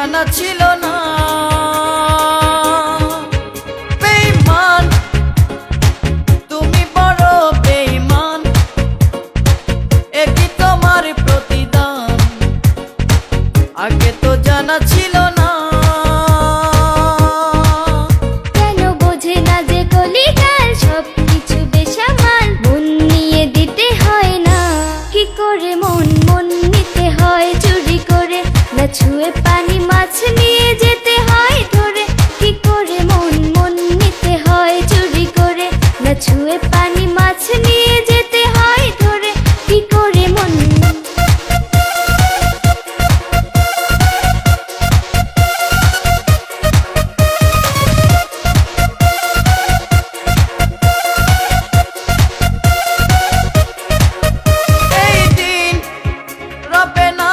জানা ছিল না। বেঈমান তুমি বড় বেঈমান, একই তোমার প্রতিদান, আগে তো জানা ছিল না। কেন বোঝে না যে কলিকাল সবকিছু বেসামাল, মন নিয়ে দিতে হয় না। কি করে মন মন নিতে হয় চুরি করে, না ছুঁয়ে পানি মাছ নিয়ে যেতে হয় ধরে। কি করে মন মন নিতে হয় চুরি করে, না ছুঁয়ে পানি মাছ নিয়ে যেতে হয় ধরে। কি করে মন এই দিন রবে না,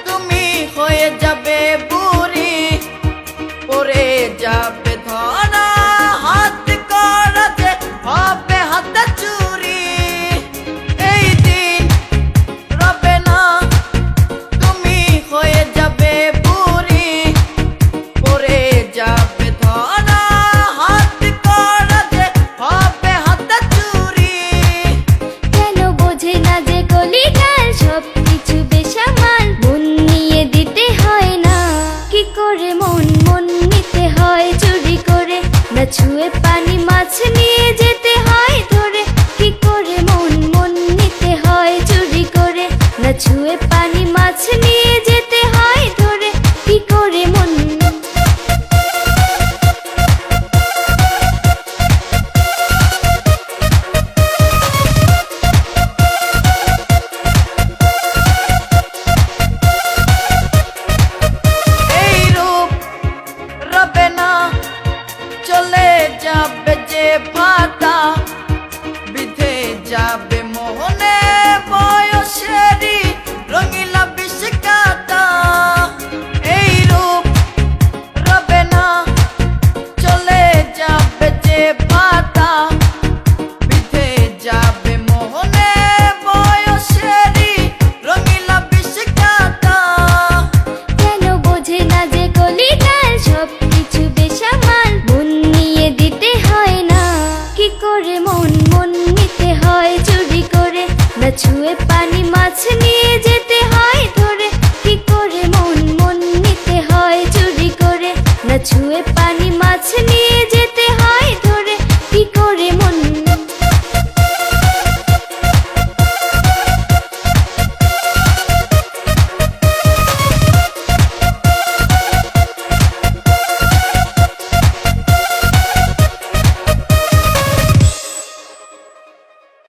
তুমি হয়ে যাবে বুড়ি, পড়ে যাবে ধরা, হাত করা যে হবে হাতে চুরি। এই দিন রবে না, তুমি হয়ে যাবে বুড়ি, পড়ে যাবে ধরা, হাত করা যে হবে হাতে চুরি। কেন বোঝে না যে কলিকাল সবকিছু বেসামাল, মন নিয়ে দিতে হয় না। কি করে মন মন নিতে হয় চুরি করে, না ছুঁয়ে